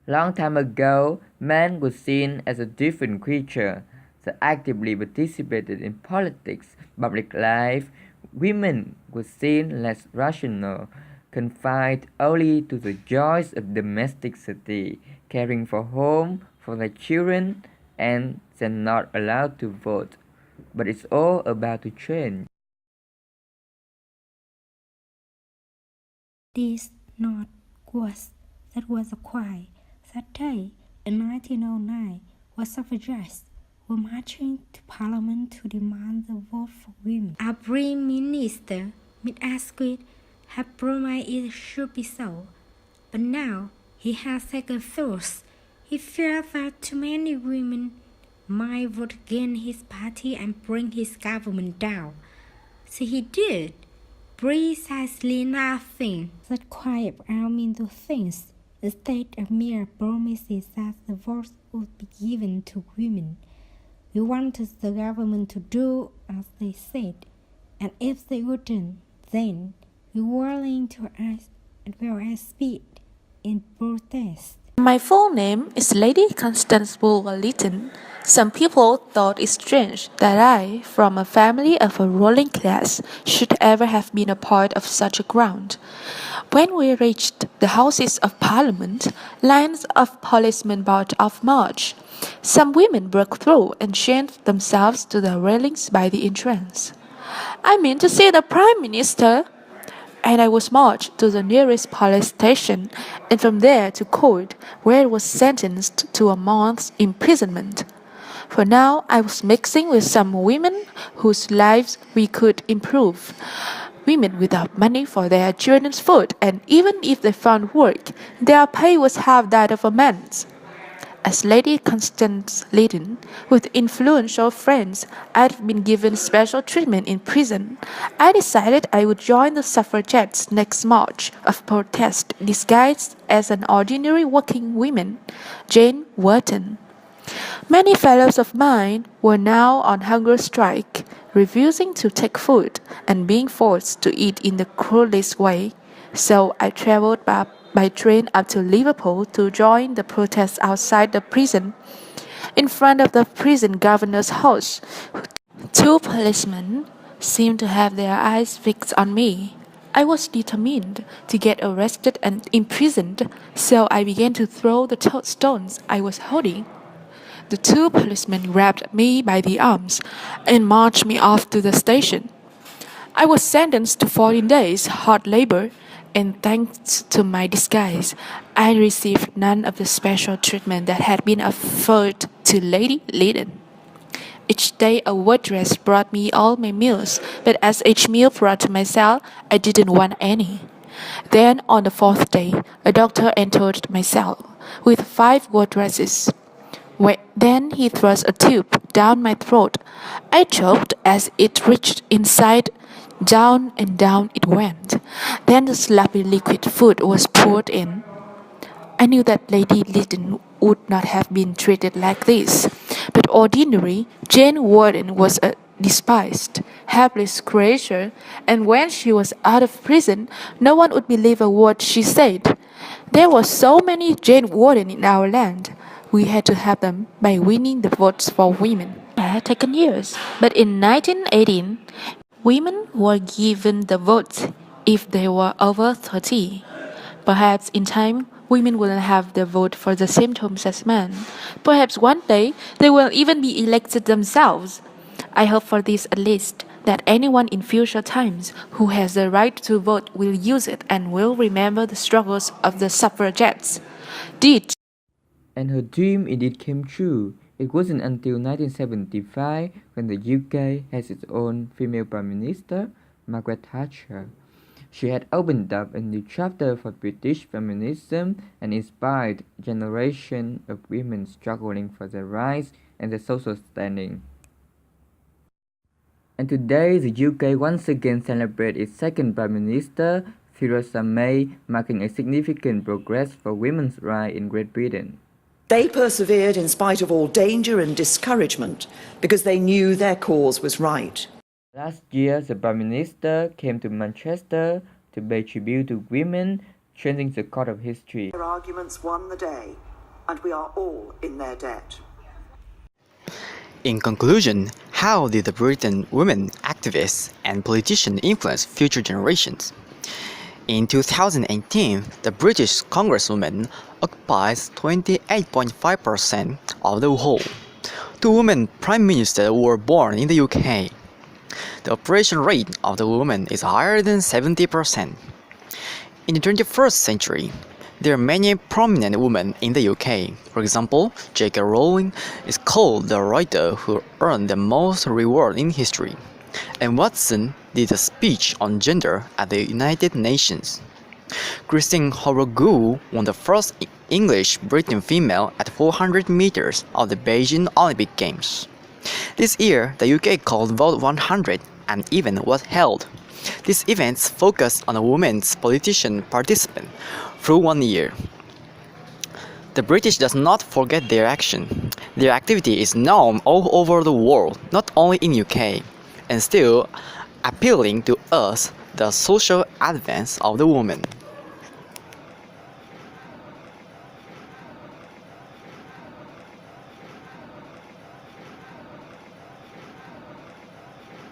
Long time ago, man was seen as a different creature that actively participated in politics, public life. Women were seen less rational, confined only to the joys of domesticity, caring for home, for their children, and then not allowed to vote. But it's all about to change. This not was that was a cry. That day, in 1909, was suffragists were marching to Parliament to demand the vote for women. Our Prime Minister, Miss Asquith, had promised it should be so, but now he has second thoughts. He feared that too many women might vote against his party and bring his government down. So he did precisely nothing. That quiet out into things, instead of mere promises that the vote would be given to women. We wanted the government to do as they said, and if they wouldn't, then we were willing to act as well as speak in protest. My full name is Lady Constance Woolver-Lytton. Some people thought it strange that I, from a family of a ruling class, should ever have been a part of such a ground. When we reached the Houses of Parliament, lines of policemen brought off march. Some women broke through and chained themselves to the railings by the entrance. "I mean to see the Prime Minister," and I was marched to the nearest police station and from there to court, where I was sentenced to a month's imprisonment. For now I was mixing with some women whose lives we could improve. Women without money for their children's food, and even if they found work, their pay was half that of a man's. As Lady Constance Lytton, with influential friends, I'd been given special treatment in prison. I decided I would join the suffragettes' next march of protest disguised as an ordinary working woman, Jane Wharton. Many fellows of mine were now on hunger strike, refusing to take food and being forced to eat in the cruelest way. So I traveled by train up to Liverpool to join the protest outside the prison. In front of the prison governor's house, two policemen seemed to have their eyes fixed on me. I was determined to get arrested and imprisoned, so I began to throw the stones I was holding. The two policemen grabbed me by the arms and marched me off to the station. I was sentenced to 14 days hard labor, and thanks to my disguise, I received none of the special treatment that had been offered to Lady Lytton. Each day a waitress brought me all my meals, but as each meal brought to my cell, I didn't want any. Then on the fourth day, a doctor entered my cell with 5 waitresses. Then he thrust a tube down my throat. I choked as it reached inside. Down and down it went. Then the sloppy liquid food was poured in. I knew that Lady Lytton would not have been treated like this, but ordinary Jane Wharton was a despised, helpless creature, and when she was out of prison, no one would believe a word she said. There were so many Jane Wharton in our land. We had to have them by winning the votes for women. It had taken years, but in 1918, women were given the vote if they were over 30. Perhaps in time, women will have the vote for the same terms as men. Perhaps one day, they will even be elected themselves. I hope for this at least, that anyone in future times who has the right to vote will use it and will remember the struggles of the suffragettes. Did And her dream indeed came true. It wasn't until 1975 when the UK has its own female Prime Minister, Margaret Thatcher. She had opened up a new chapter for British feminism and inspired a generation of women struggling for their rights and their social standing. And today, the UK once again celebrates its second Prime Minister, Theresa May, marking a significant progress for women's rights in Great Britain. They persevered in spite of all danger and discouragement because they knew their cause was right. Last year, the Prime Minister came to Manchester to pay tribute to women, changing the course of history. Their arguments won the day, and we are all in their debt. In conclusion, how did the Britain women activists and politicians influence future generations? In 2018, the British Congresswoman occupies 28.5% of the whole. Two women prime ministers were born in the UK. The operation rate of the women is higher than 70%. In the 21st century, there are many prominent women in the UK. For example, J.K. Rowling is called the writer who earned the most reward in history. And Watson did a speech on gender at the United Nations. Christine Horogou won the first English-Britain female at 400 meters of the Beijing Olympic Games. This year, the UK called Vote 100 an event was held. These events focused on a women's politician participant through 1 year. The British does not forget their action. Their activity is known all over the world, not only in UK, and still appealing to us the social advance of the woman.